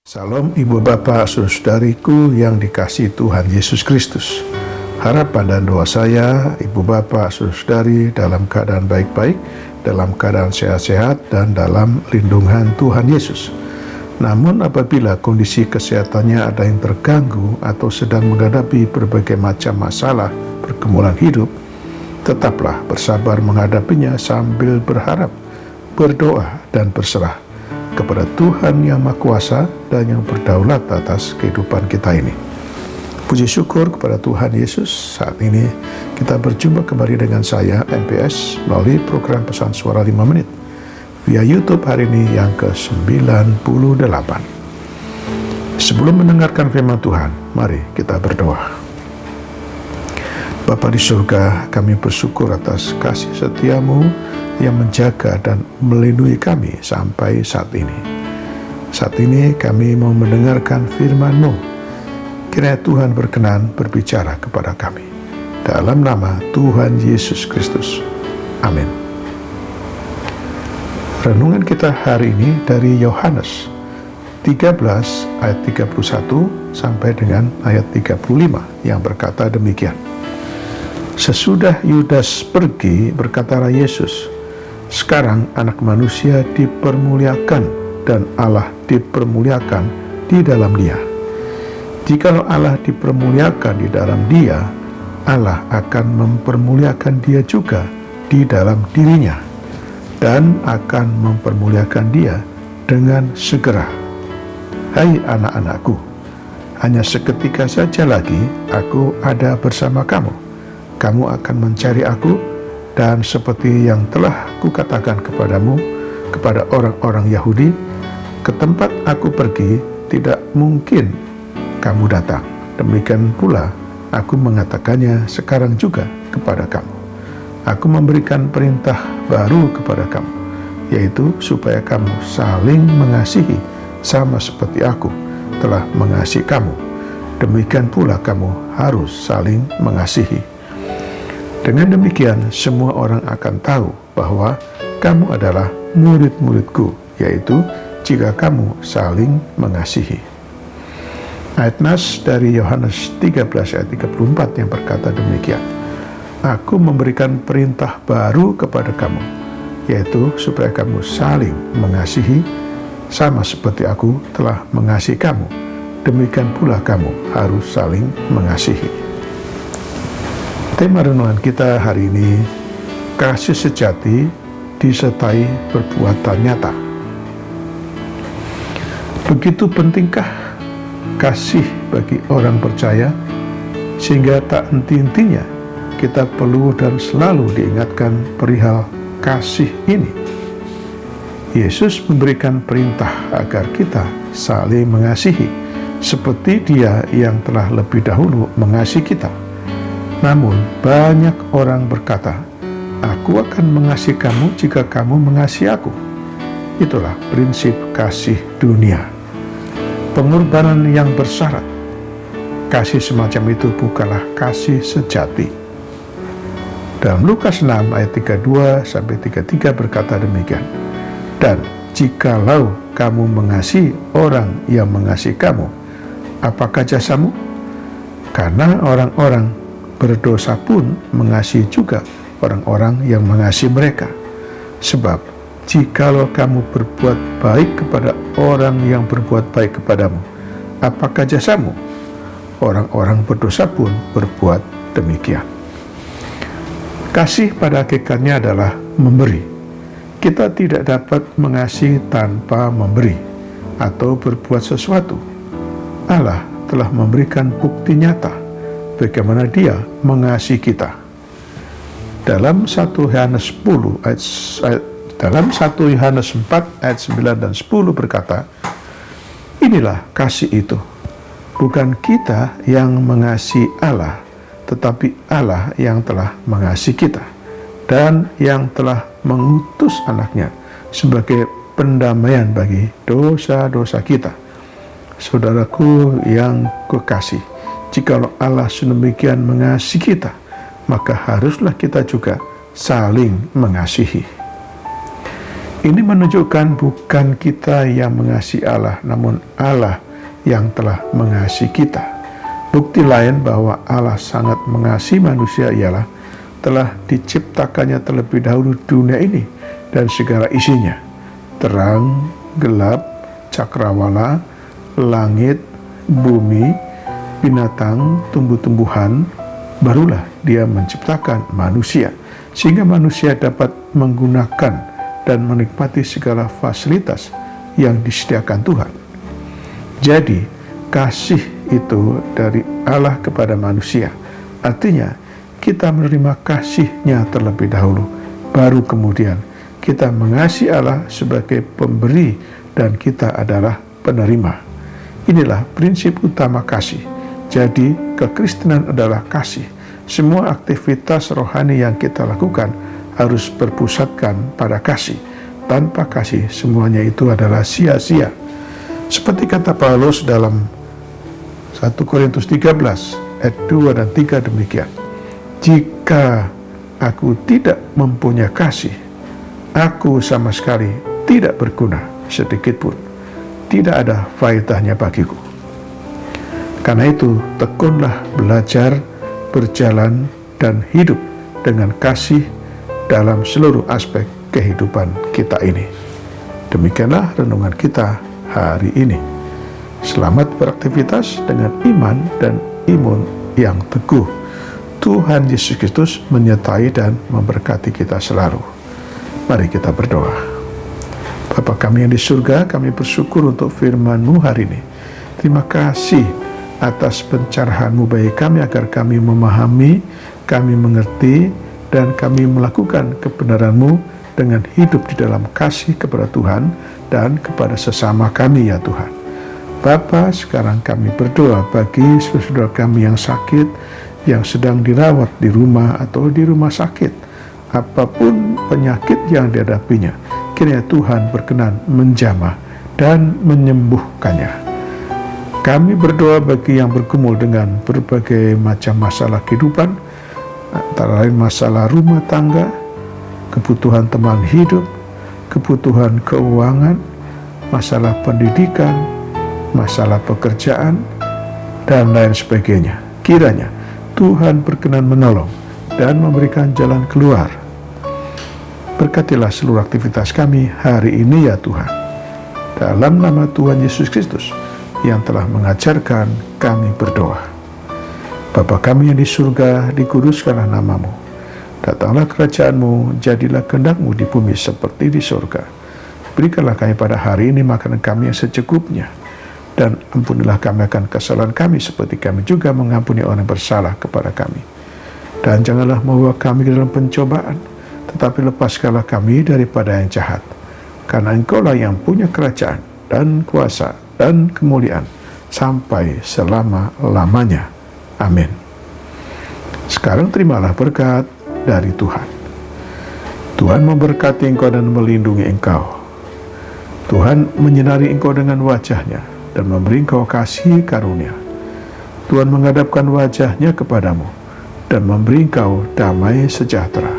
Salam Ibu Bapak Saudariku yang dikasihi Tuhan Yesus Kristus. Harapan dan doa saya, Ibu Bapak Saudari dalam keadaan baik-baik, dalam keadaan sehat-sehat, dan dalam lindungan Tuhan Yesus. Namun apabila kondisi kesehatannya ada yang terganggu atau sedang menghadapi berbagai macam masalah pergumulan hidup, tetaplah bersabar menghadapinya sambil berharap, berdoa, dan berserah kepada Tuhan yang Maha Kuasa dan yang berdaulat atas kehidupan kita ini. Puji syukur kepada Tuhan Yesus, saat ini kita berjumpa kembali dengan saya, MPS, melalui program Pesan Suara 5 Menit via YouTube hari ini yang ke-98. Sebelum mendengarkan firman Tuhan, mari kita berdoa. Bapa di surga, kami bersyukur atas kasih setiamu yang menjaga dan melindungi kami sampai saat ini. Saat ini kami mau mendengarkan firman-Mu. Kiranya Tuhan berkenan berbicara kepada kami. Dalam nama Tuhan Yesus Kristus. Amin. Renungan kita hari ini dari Yohanes 13 ayat 31 sampai dengan ayat 35 yang berkata demikian. Sesudah Yudas pergi, berkatalah Yesus, sekarang anak manusia dipermuliakan dan Allah dipermuliakan di dalam dia. Jikalau Allah dipermuliakan di dalam dia, Allah akan mempermuliakan dia juga di dalam dirinya dan akan mempermuliakan dia dengan segera. Hai anak-anakku, hanya seketika saja lagi aku ada bersama kamu. Kamu akan mencari aku, dan seperti yang telah kukatakan kepadamu, kepada orang-orang Yahudi, ke tempat aku pergi tidak mungkin kamu datang. Demikian pula aku mengatakannya sekarang juga kepada kamu. Aku memberikan perintah baru kepada kamu, yaitu supaya kamu saling mengasihi sama seperti aku telah mengasihi kamu. Demikian pula kamu harus saling mengasihi. Dengan demikian, semua orang akan tahu bahwa kamu adalah murid-muridku, yaitu jika kamu saling mengasihi. Ayat nas dari Yohanes 13 ayat 34 yang berkata demikian. Aku memberikan perintah baru kepada kamu, yaitu supaya kamu saling mengasihi sama seperti aku telah mengasihi kamu. Demikian pula kamu harus saling mengasihi. Tema renungan kita hari ini, kasih sejati disertai perbuatan nyata. Begitu pentingkah kasih bagi orang percaya, sehingga tak henti-hentinya kita perlu dan selalu diingatkan perihal kasih ini. Yesus memberikan perintah agar kita saling mengasihi, seperti Dia yang telah lebih dahulu mengasihi kita. Namun banyak orang berkata, aku akan mengasihi kamu jika kamu mengasihi aku. Itulah prinsip kasih dunia, pengorbanan yang bersyarat. Kasih semacam itu bukanlah kasih sejati. Dalam Lukas 6 ayat 32 sampai 33 berkata demikian. Dan jikalau kamu mengasihi orang yang mengasihi kamu, apakah jasamu? Karena orang-orang berdosa pun mengasihi juga orang-orang yang mengasihi mereka. Sebab jikalau kamu berbuat baik kepada orang yang berbuat baik kepadamu, apakah jasamu? Orang-orang berdosa pun berbuat demikian. Kasih pada hakikatnya adalah memberi. Kita tidak dapat mengasihi tanpa memberi atau berbuat sesuatu. Allah telah memberikan bukti nyata bagaimana Dia mengasihi kita. Dalam 1 Yohanes 4 ayat 9 dan 10 berkata, inilah kasih itu, bukan kita yang mengasihi Allah, tetapi Allah yang telah mengasihi kita dan yang telah mengutus anaknya sebagai pendamaian bagi dosa-dosa kita. Saudaraku yang kekasih, jikalau Allah sedemikian mengasihi kita, maka haruslah kita juga saling mengasihi. Ini menunjukkan bukan kita yang mengasihi Allah, namun Allah yang telah mengasihi kita. Bukti lain bahwa Allah sangat mengasihi manusia ialah telah diciptakannya terlebih dahulu dunia ini dan segala isinya, terang, gelap, cakrawala, langit, bumi, binatang, tumbuh-tumbuhan. Barulah Dia menciptakan manusia, sehingga manusia dapat menggunakan dan menikmati segala fasilitas yang disediakan Tuhan. Jadi, kasih itu dari Allah kepada manusia. Artinya, kita menerima kasih-Nya terlebih dahulu, baru kemudian kita mengasihi Allah sebagai pemberi dan kita adalah penerima. Inilah prinsip utama kasih. Jadi, kekristenan adalah kasih. Semua aktivitas rohani yang kita lakukan harus berpusatkan pada kasih. Tanpa kasih, semuanya itu adalah sia-sia. Seperti kata Paulus dalam 1 Korintus 13 ayat 2 dan 3 demikian. Jika aku tidak mempunyai kasih, aku sama sekali tidak berguna sedikit pun. Tidak ada faedahnya bagiku. Karena itu, tekunlah belajar, berjalan, dan hidup dengan kasih dalam seluruh aspek kehidupan kita ini. Demikianlah renungan kita hari ini. Selamat beraktivitas dengan iman dan imun yang teguh. Tuhan Yesus Kristus menyertai dan memberkati kita selalu. Mari kita berdoa. Bapa kami yang di surga, kami bersyukur untuk firman-Mu hari ini. Terima kasih atas pencerahan-Mu bagi kami agar kami memahami, kami mengerti, dan kami melakukan kebenaran-Mu dengan hidup di dalam kasih kepada Tuhan dan kepada sesama kami, ya Tuhan. Bapa, sekarang kami berdoa bagi saudara kami yang sakit, yang sedang dirawat di rumah atau di rumah sakit. Apapun penyakit yang dihadapinya, kiranya Tuhan berkenan menjamah dan menyembuhkannya. Kami berdoa bagi yang bergumul dengan berbagai macam masalah kehidupan, antara lain masalah rumah tangga, kebutuhan teman hidup, kebutuhan keuangan, masalah pendidikan, masalah pekerjaan, dan lain sebagainya. Kiranya Tuhan berkenan menolong dan memberikan jalan keluar. Berkatilah seluruh aktivitas kami hari ini, ya Tuhan. Dalam nama Tuhan Yesus Kristus yang telah mengajarkan, kami berdoa. Bapa kami yang di surga, dikuduskanlah nama-Mu. Datanglah kerajaan-Mu, jadilah kehendak-Mu di bumi seperti di surga. Berikanlah kami pada hari ini makanan kami yang secukupnya. Dan ampunilah kami akan kesalahan kami seperti kami juga mengampuni orang yang bersalah kepada kami. Dan janganlah membawa kami ke dalam pencobaan, tetapi lepaskanlah kami daripada yang jahat. Karena Engkau-lah yang punya kerajaan dan kuasa dan kemuliaan sampai selama-lamanya. Amin. Sekarang terimalah berkat dari Tuhan. Tuhan memberkati engkau dan melindungi engkau. Tuhan menyinari engkau dengan wajah-Nya dan memberi engkau kasih karunia. Tuhan menghadapkan wajah-Nya kepadamu dan memberi engkau damai sejahtera.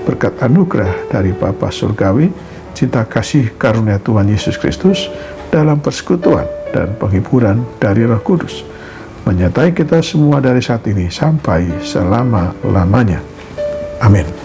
Berkat anugerah dari Bapa Surgawi, cinta kasih karunia Tuhan Yesus Kristus dalam persekutuan dan penghiburan dari Roh Kudus menyertai kita semua dari saat ini sampai selama-lamanya. Amin.